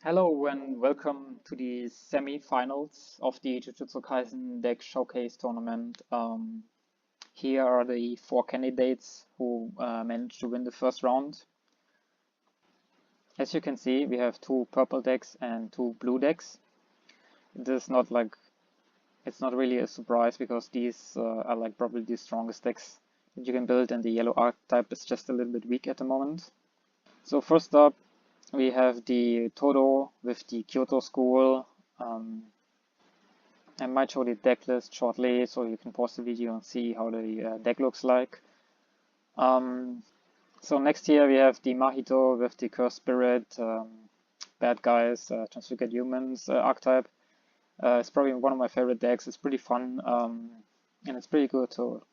Hello and welcome to the semi-finals of the Jujutsu Kaisen deck showcase tournament. Here are the 4 candidates who managed to win the first round. As you can see, we have 2 purple decks and 2 blue decks. This is it's not really a surprise because these are probably the strongest decks that you can build, and the yellow archetype is just a little bit weak at the moment. So first up, we have the Todo with the Kyoto school. I might show the deck list shortly so you can pause the video and see how the deck looks like. So next here we have the Mahito with the Cursed Spirit, Bad Guys, Transfigured Humans archetype. It's probably one of my favorite decks. It's pretty fun and it's pretty good. So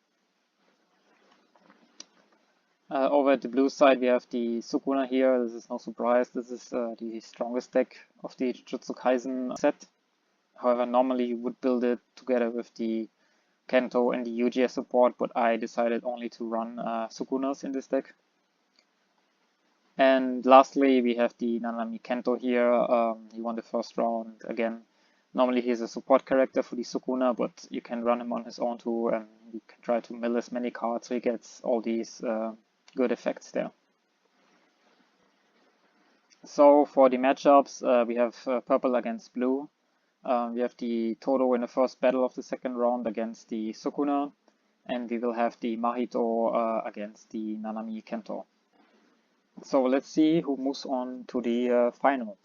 over at the blue side, we have the Sukuna here. This is no surprise. This is the strongest deck of the Jujutsu Kaisen set. However, normally you would build it together with the Kento and the Yuji as support, but I decided only to run Sukunas in this deck. And lastly, we have the Nanami Kento here. He won the first round. Again, normally he's a support character for the Sukuna, but you can run him on his own too, and you can try to mill as many cards so he gets all these good effects there. So for the matchups, we have purple against blue. We have the Todo in the first battle of the second round against the Sukuna, and we will have the Mahito against the Nanami Kento. So let's see who moves on to the final.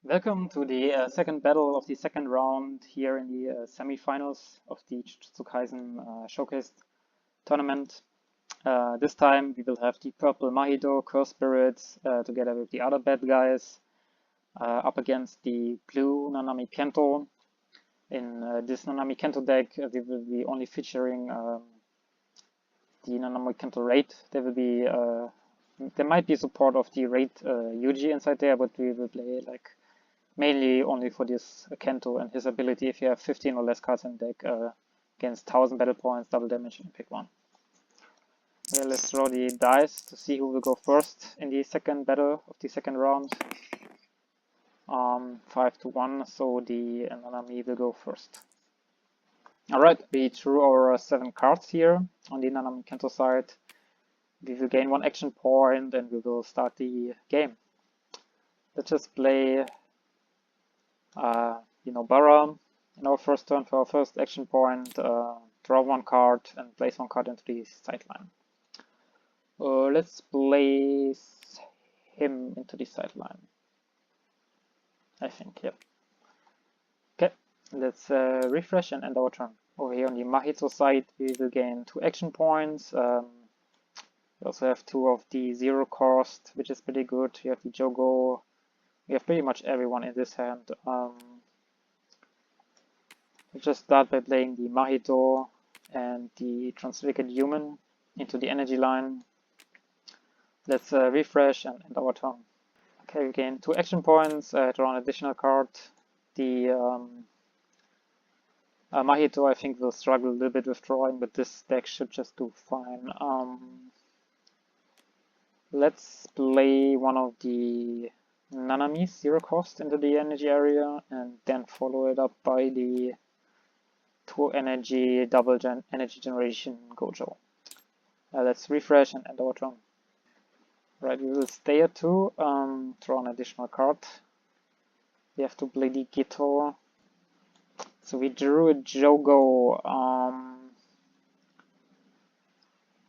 Welcome to the second battle of the second round here in the semi-finals of the Jujutsu Kaisen showcase tournament. This time we will have the Purple Mahito, Cursed Spirits, together with the other bad guys, up against the Blue Nanami Kento. In this Nanami Kento deck, we will be only featuring the Nanami Kento raid. There might be support of the raid Yuji inside there, but we will play mainly only for this Kento and his ability if you have 15 or less cards in the deck against 1000 battle points, double damage, and pick one. Okay, let's roll the dice to see who will go first in the second battle of the second round. 5-1, so the Nanami will go first. Alright, we drew our 7 cards here on the Nanami Kento side. We will gain 1 action point and we will start the game. Let's just play Bara in our first turn for our first action point, draw 1 card and place 1 card into the sideline. Let's place him into the sideline. I think, yep. Okay, let's refresh and end our turn. Over here on the Mahito side, we will gain 2 action points. We also have 2 of the 0 cost, which is pretty good. We have the Jogo. We have pretty much everyone in this hand. We'll just start by playing the Mahito and the Transfigured Human into the energy line. Let's refresh and end our turn. Okay, we gain 2 action points, draw an additional card. The Mahito, I think, will struggle a little bit with drawing, but this deck should just do fine. Let's play one of the Nanami's 0 cost into the energy area, and then follow it up by the 2 energy double energy generation Gojo. Let's refresh and end our turn. Right, we will stay at 2, draw an additional card. We have to play the Gito. So we drew a Jogo.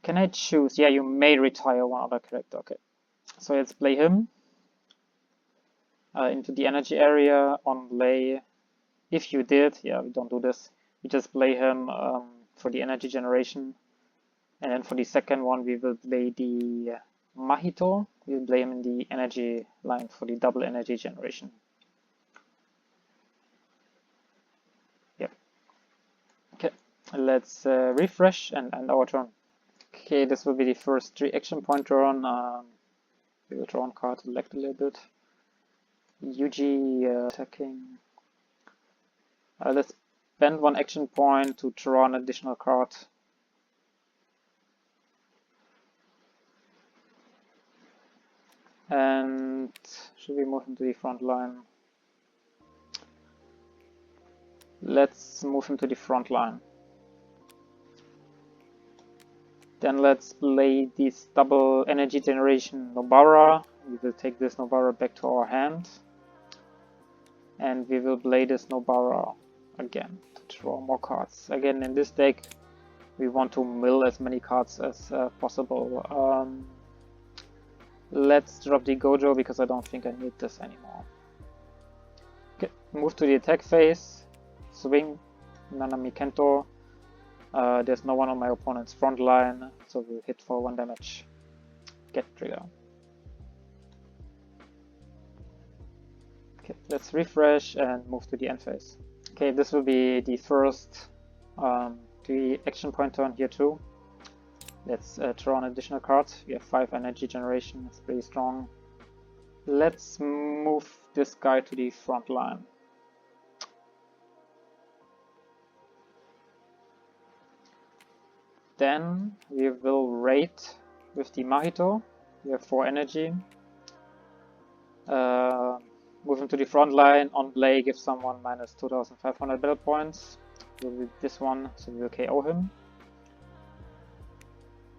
Can I choose? Yeah, you may retire 1 other character. Okay, so let's play him into the energy area on play. If you did, yeah, we don't do this. We just play him for the energy generation. And then for the second one, we will play the Mahito. We'll play him in the energy line for the double energy generation. Yep. Okay, let's refresh and end our turn. Okay, this will be the first 3 action point turn. We will draw 1 card to select a little bit. Yuji attacking. Let's spend 1 action point to draw an additional card. And should we move him to the front line? Let's move him to the front line. Then let's play this double energy generation Nobara. We will take this Nobara back to our hand. And we will play this Nobara again to draw more cards. Again, in this deck, we want to mill as many cards as possible. Let's drop the Gojo because I don't think I need this anymore. Okay, move to the attack phase. Swing, Nanami Kento. There's no one on my opponent's front line, so we'll hit for 1 damage. Get trigger. Okay, let's refresh and move to the end phase. Okay, this will be the first 3 action point turn here too. Let's draw an additional card. We have 5 energy generation, it's pretty strong. Let's move this guy to the front line. Then we will raid with the Mahito. We have 4 energy. Move him to the front line. On play, give someone minus 2500 battle points. We'll do this one, so we will KO him.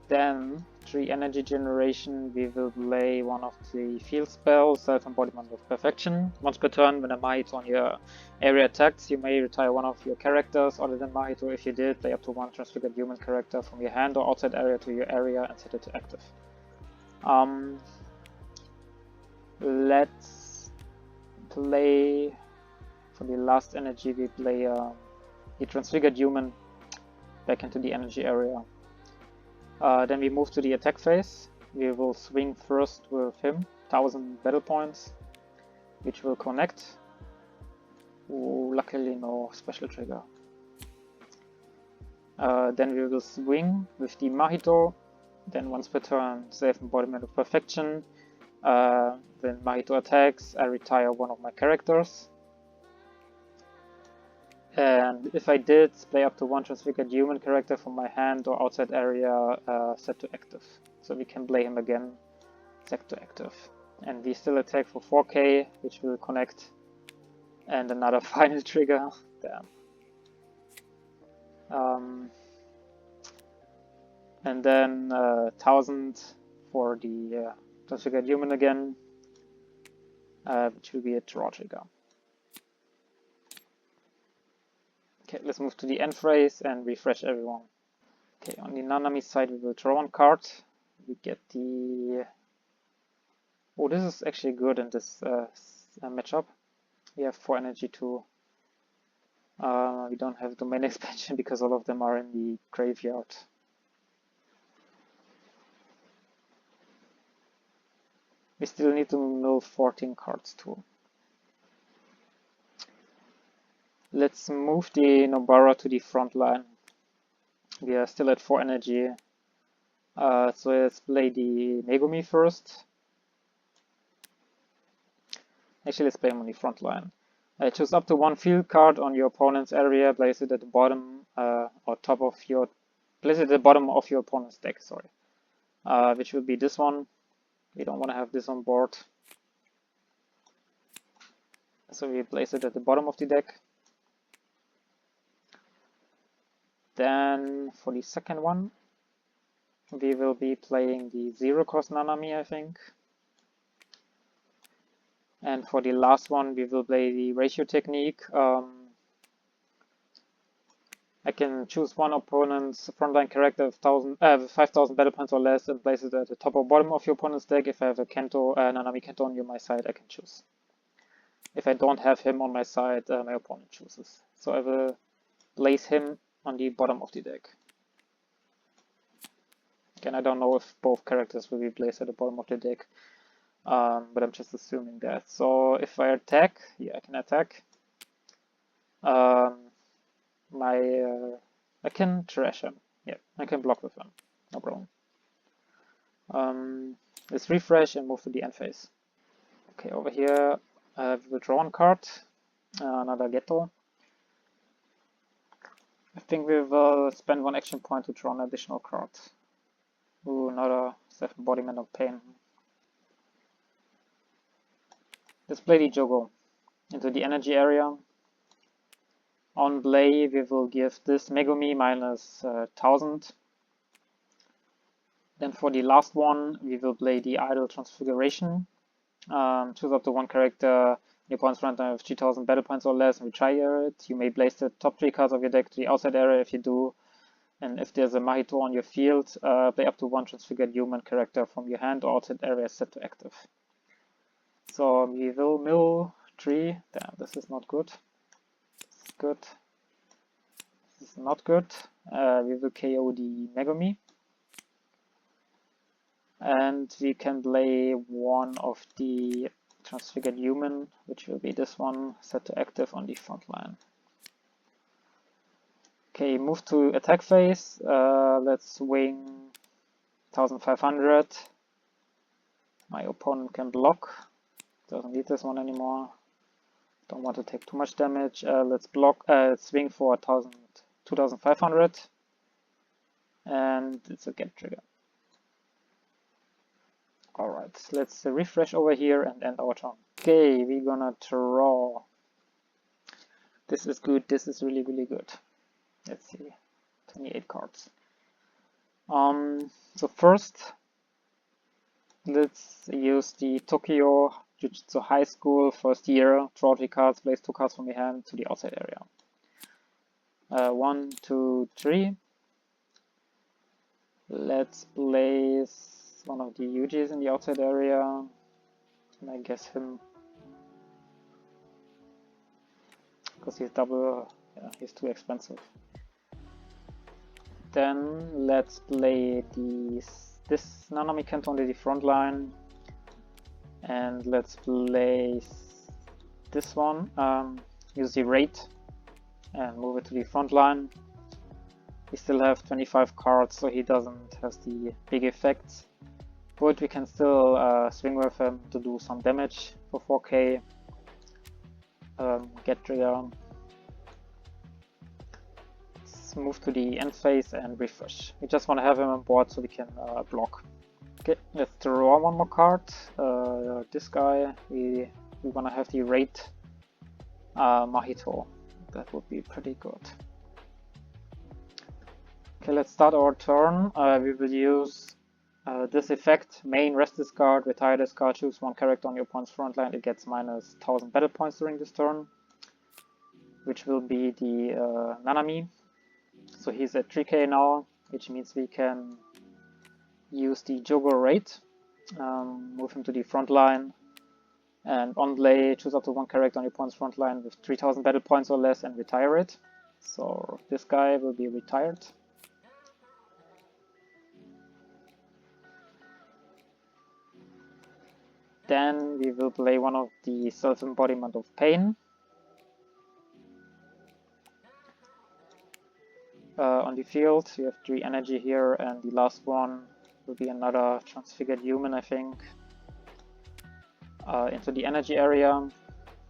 Then 3 energy generation. We will play one of the field spells, Self-Embodiment of Perfection. Once per turn, when a Mahito on your area attacks, you may retire one of your characters other than Mahito. If you did, play up to 1 transfigured human character from your hand or outside area to your area and set it to active. Let's play for the last energy. We play a transfigured human back into the energy area. Then we move to the attack phase. We will swing first with him, 1000 battle points, which will connect. Ooh, luckily no special trigger. Then we will swing with the Mahito. Then once per turn, Self-Embodiment of Perfection. When Mahito attacks, I retire one of my characters. And if I did, play up to 1 transfigured human character from my hand or outside area set to active. So we can play him again, set to active. And we still attack for 4k, which will connect. And another final trigger. Damn. And then 1000 for the transfigured human again, which will be a draw trigger. Okay, let's move to the end phase and refresh everyone. Okay, on the Nanami side we will draw 1 card. We get the... Oh, this is actually good in this matchup. We have 4 energy too. We don't have domain expansion because all of them are in the graveyard. We still need to mill 14 cards too. Let's move the Nobara to the front line. We are still at 4 energy. So let's play the Megumi first. Actually, let's play him on the front line. Choose up to 1 field card on your opponent's area, place it at the bottom or top of your... Place it at the bottom of your opponent's deck, sorry. Which will be this one. We don't want to have this on board. So we place it at the bottom of the deck. Then for the second one, we will be playing the 0-cost Nanami, I think. And for the last one, we will play the ratio technique. I can choose one opponent's frontline character of 5,000 battle points or less and place it at the top or bottom of your opponent's deck. If I have a Nanami Kento on my side, I can choose. If I don't have him on my side, my opponent chooses. So I will place him on the bottom of the deck. Again, I don't know if both characters will be placed at the bottom of the deck, but I'm just assuming that. So if I attack, yeah, I can attack. I can trash him. Yeah, I can block with him. No problem. Let's refresh and move to the end phase. Okay, over here we will draw 1 card, another Ghetto. I think we will spend 1 action point to draw an additional card. Ooh, another Self-Embodiment of Pain. Let's play the Jogo into the energy area. On play, we will give this Megumi minus 1000. Then for the last one, we will play the Idle Transfiguration. Choose up to one character, your opponent's front line with 3000 battle points or less, and retire it. You may place the top 3 cards of your deck to the outside area if you do. And if there's a Mahito on your field, play up to one transfigured human character from your hand or outside area set to active. So we will mill 3. Damn, this is not good. This is good. This is not good. We will KO the Megumi. And we can play one of the transfigured human, which will be this one, set to active on the front line. Okay, move to attack phase. Let's swing 1500. My opponent can block. Doesn't need this one anymore. Don't want to take too much damage. Let's block. Swing for 2500. And it's a get trigger. Alright, let's refresh over here and end our turn. Okay, we're gonna draw. This is good. This is really, really good. Let's see, 28 cards. So first, let's use the Tokyo Jiu-Jitsu High School first year. Draw 3 cards, place 2 cards from your hand to the outside area. 1, 2, 3. Let's place one of the Yujis in the outside area, and I guess him, because he's double, yeah, he's too expensive. Then let's play this Nanami Canton to the front line, and let's place this one, use the raid, and move it to the front line. We still have 25 cards, so he doesn't have the big effects. But we can still swing with him to do some damage for 4k. Get trigger. Let's move to the end phase and refresh. We just want to have him on board so we can block. Okay, let's draw one more card. This guy, we want to have the raid Mahito. That would be pretty good. Okay, let's start our turn. We will use this effect, main rest this card, retire this card, choose one character on your opponent's front line. It gets minus 1000 battle points during this turn, which will be the Nanami. So he's at 3k now, which means we can use the Jogo raid, move him to the front line, and on play, choose up to one character on your opponent's front line with 3000 battle points or less and retire it. So this guy will be retired. Then we will play one of the Self-Embodiment of Pain. On the field, we have 3 energy here, and the last one will be another Transfigured Human, I think. Into the energy area,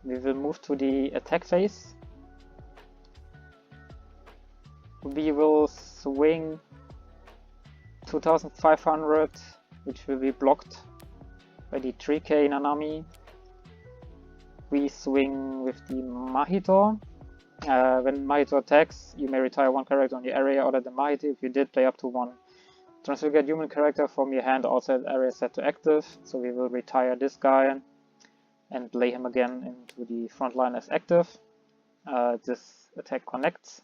we will move to the attack phase. We will swing 2500, which will be blocked by the 3k Nanami. We swing with the Mahito. When Mahito attacks, you may retire one character on the area other than Mahito. If you did, play up to one transfigured human character from your hand outside area set to active. So we will retire this guy and play him again into the front line as active. This attack connects.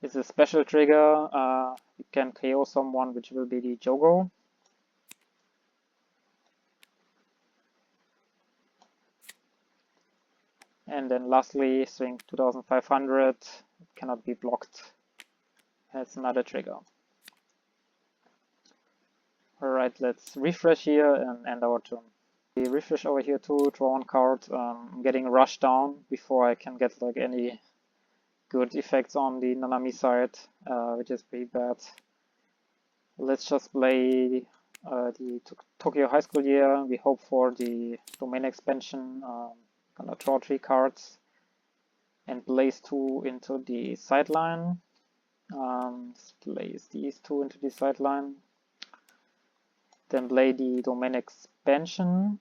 It's a special trigger. You can KO someone, which will be the Jogo. And then lastly, swing 2500, it cannot be blocked. That's another trigger. Alright, let's refresh here and end our turn. We refresh over here too, draw one card. I'm getting rushed down before I can get like any good effects on the Nanami side, which is pretty bad. Let's just play the Tokyo High School year. We hope for the domain expansion. Gonna draw 3 cards and place 2 into the sideline. Place these 2 into the sideline. Then play the domain expansion.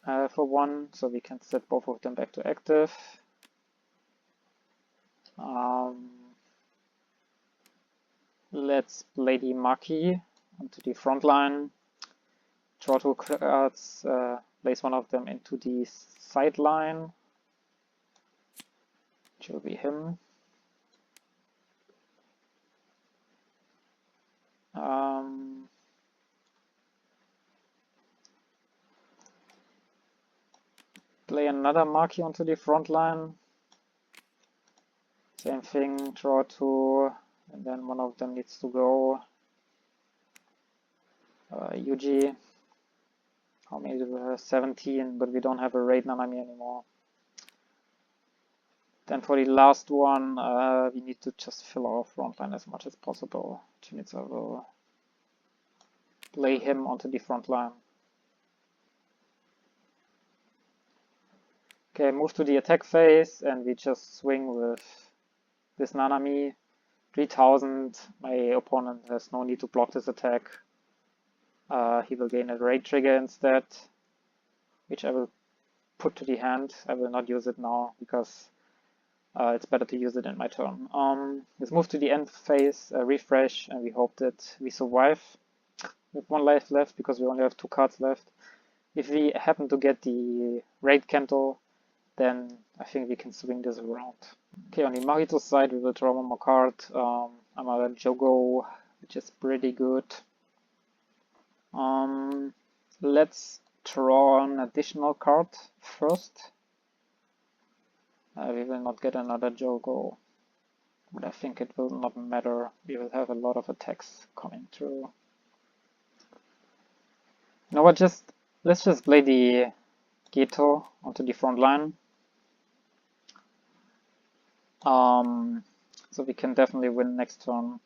for 1, so we can set both of them back to active. Let's play the Marquis onto the front line. Draw 2 cards, place one of them into the sideline, which will be him. Play another Marquis onto the front line. Same thing, draw 2, and then one of them needs to go. Yuji. How many do we have? 17, but we don't have a raid Nanami anymore. Then for the last one, we need to just fill our front line as much as possible, which means I will play him onto the front line. Okay, move to the attack phase, and we just swing with this Nanami. 3000, my opponent has no need to block this attack. He will gain a raid trigger instead, which I will put to the hand. I will not use it now, because it's better to use it in my turn. Let's move to the end phase, refresh, and we hope that we survive with 1 life left, because we only have 2 cards left. If we happen to get the raid Kanto, then I think we can swing this around. Okay, on the Mahito side, we will draw 1 more card. Another Jogo, which is pretty good. Let's draw an additional card first. We will not get another Jogo, but I think it will not matter. We will have a lot of attacks coming through. You know what, let's just play the Geto onto the front line. So we can definitely win next turn.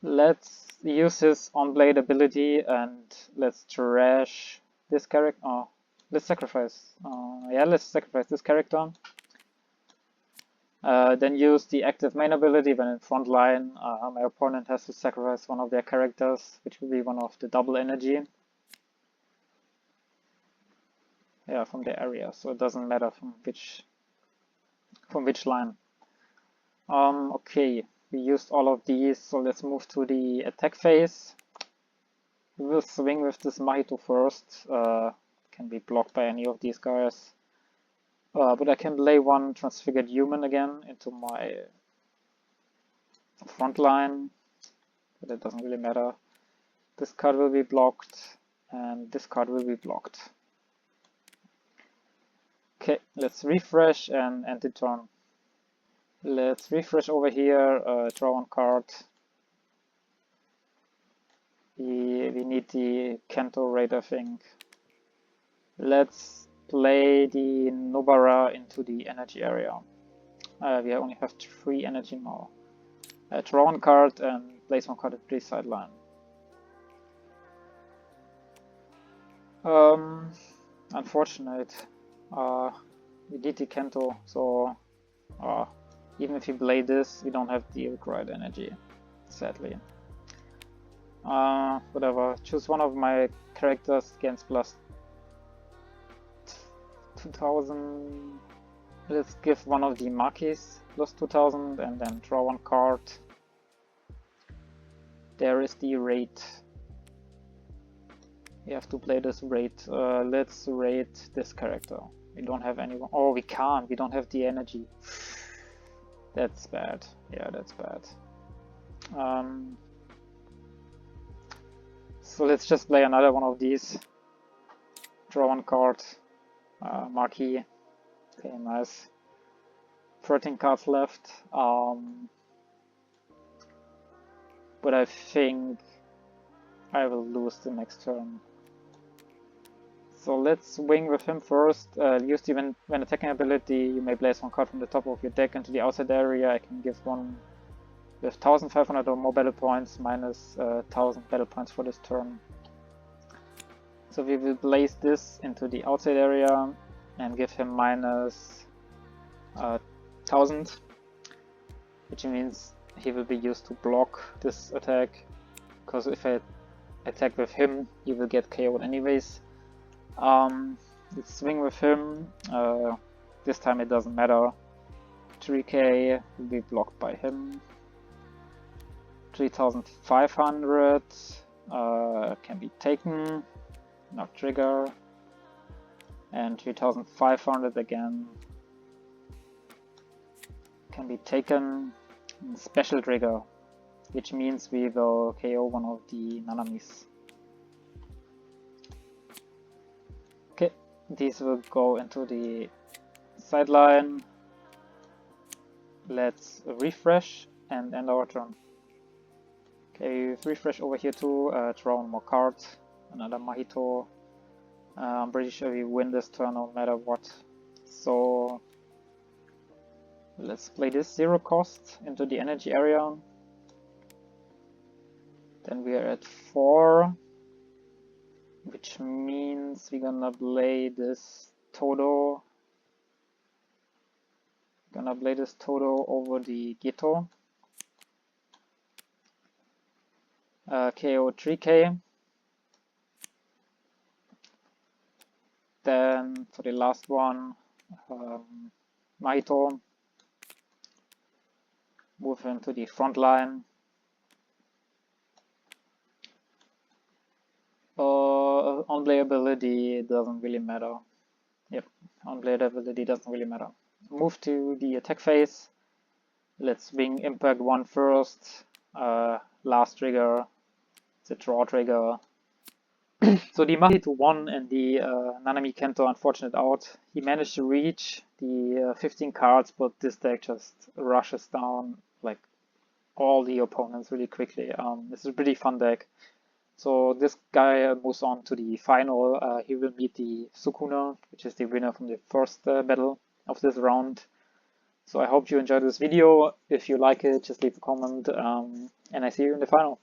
Let's use his on-blade ability and let's trash this character. Oh, let's sacrifice. Yeah, let's sacrifice this character. Then use the active main ability when in front line. My opponent has to sacrifice one of their characters, which will be one of the double energy. Yeah, from the area, so it doesn't matter from which line. Okay, we used all of these, so let's move to the attack phase. We will swing with this Mahito first. Can be blocked by any of these guys. But I can lay 1 transfigured human again into my front line, but it doesn't really matter. This card will be blocked, and this card will be blocked. Okay, let's refresh and end the turn. Let's refresh over here, draw 1 card. We need the Kanto raid, I think. Let's play the Nobara into the energy area. We only have 3 energy now. Draw 1 card and place 1 card at the sideline. Unfortunate. We need the Kanto, so even if we play this, we don't have the required energy, sadly. Whatever, choose one of my characters against plus 2000. Let's give one of the Makis plus 2000 and then draw 1 card. There is the raid. We have to play this raid. Let's raid this character. We don't have anyone. Oh, we can't. We don't have the energy. That's bad. Yeah, that's bad. So let's just play another one of these. Draw 1 card. Marquee. Okay, nice. 13 cards left. But I think I will lose the next turn. So let's swing with him first. Use the when attacking ability, you may place 1 card from the top of your deck into the outside area. I can give 1 with 1500 or more battle points, minus 1000 battle points for this turn. So we will place this into the outside area and give him minus 1000, which means he will be used to block this attack. Because if I attack with him, you will get KO'd anyways. Let's swing with him. This time it doesn't matter. 3k will be blocked by him. 3500 can be taken, not trigger. And 3500 again can be taken, special trigger, which means we will KO one of the Nanamis. Okay, these will go into the sideline. Let's refresh and end our turn. Okay, refresh over here too, draw one more card, another Mahito. I'm pretty sure we win this turn no matter what. So let's play this 0 cost into the energy area. Then we are at 4, which means we're gonna play this Todo. Gonna play this Todo over the Ghetto. KO 3k. Then for the last one, Mahito. Move into the front line. Unplayability doesn't really matter. Yep, unplayability doesn't really matter. Move to the attack phase. Let's swing impact 1 first. Last trigger, the draw trigger. So the Mahito won and the Nanami Kento unfortunate out. He managed to reach the 15 cards, but this deck just rushes down like all the opponents really quickly. This is a pretty fun deck. So this guy moves on to the final. He will meet the Sukuna, which is the winner from the first battle of this round. So I hope you enjoyed this video. If you like it, just leave a comment, and I see you in the final.